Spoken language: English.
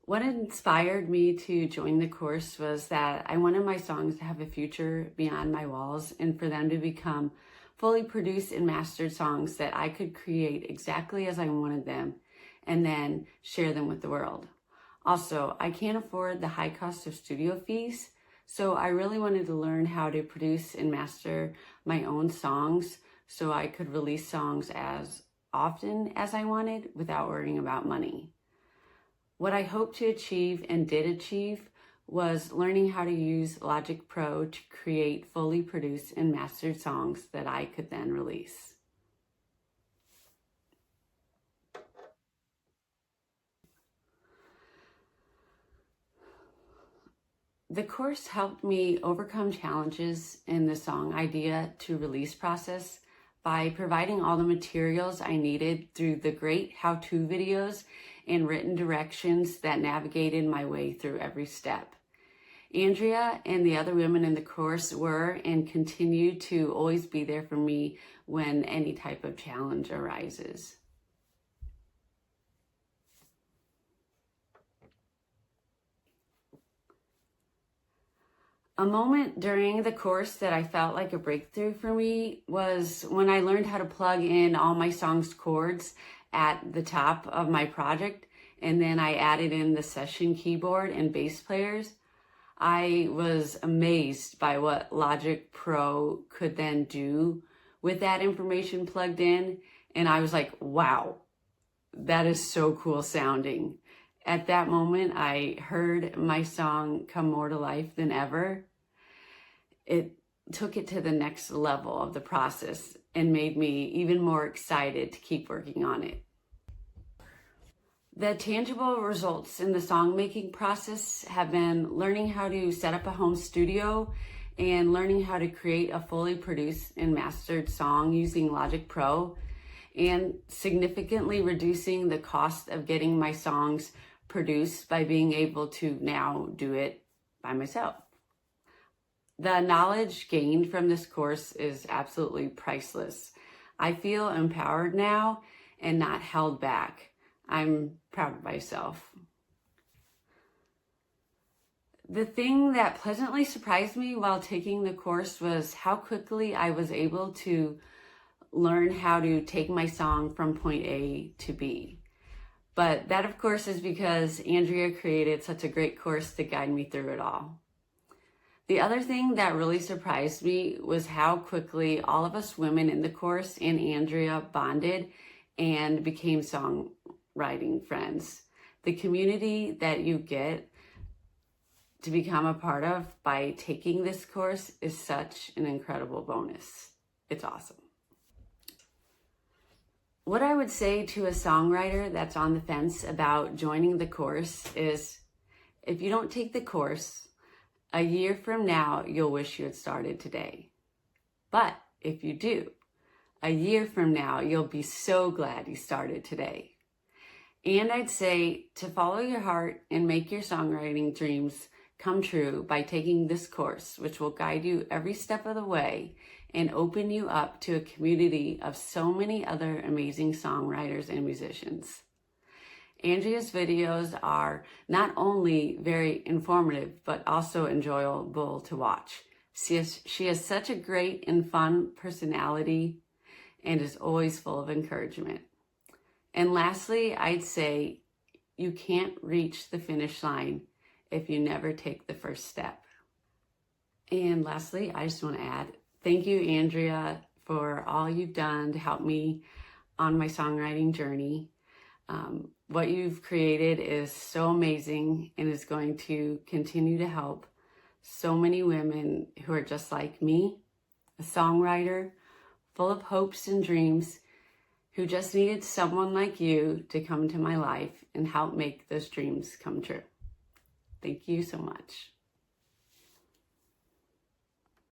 What inspired me to join the course was that I wanted my songs to have a future beyond my walls and for them to become fully produced and mastered songs that I could create exactly as I wanted them and then share them with the world. Also, I can't afford the high cost of studio fees, so I really wanted to learn how to produce and master my own songs so I could release songs as often as I wanted without worrying about money. What I hoped to achieve and did achieve was learning how to use Logic Pro to create fully produced and mastered songs that I could then release. The course helped me overcome challenges in the song idea to release process by providing all the materials I needed through the great how-to videos and written directions that navigated my way through every step. Andrea and the other women in the course were and continue to always be there for me when any type of challenge arises. A moment during the course that I felt like a breakthrough for me was when I learned how to plug in all my songs' chords at the top of my project, and then I added in the session keyboard and bass players. I was amazed by what Logic Pro could then do with that information plugged in, and I was like, wow, that is so cool sounding. At that moment, I heard my song come more to life than ever. It took it to the next level of the process and made me even more excited to keep working on it. The tangible results in the song-making process have been learning how to set up a home studio and learning how to create a fully produced and mastered song using Logic Pro, and significantly reducing the cost of getting my songs produced by being able to now do it by myself. The knowledge gained from this course is absolutely priceless. I feel empowered now and not held back. I'm proud of myself. The thing that pleasantly surprised me while taking the course was how quickly I was able to learn how to take my song from point A to B. But that, of course, is because Andrea created such a great course to guide me through it all. The other thing that really surprised me was how quickly all of us women in the course and Andrea bonded and became songwriting friends. The community that you get to become a part of by taking this course is such an incredible bonus. It's awesome. What I would say to a songwriter that's on the fence about joining the course is, if you don't take the course, a year from now, you'll wish you had started today. But if you do, a year from now, you'll be so glad you started today. And I'd say to follow your heart and make your songwriting dreams come true by taking this course, which will guide you every step of the way and open you up to a community of so many other amazing songwriters and musicians. Andrea's videos are not only very informative, but also enjoyable to watch. She has such a great and fun personality and is always full of encouragement. And lastly, I'd say you can't reach the finish line if you never take the first step. And lastly, I just want to add, thank you, Andrea, for all you've done to help me on my songwriting journey. What you've created is so amazing and is going to continue to help so many women who are just like me, a songwriter full of hopes and dreams, who just needed someone like you to come into my life and help make those dreams come true. Thank you so much.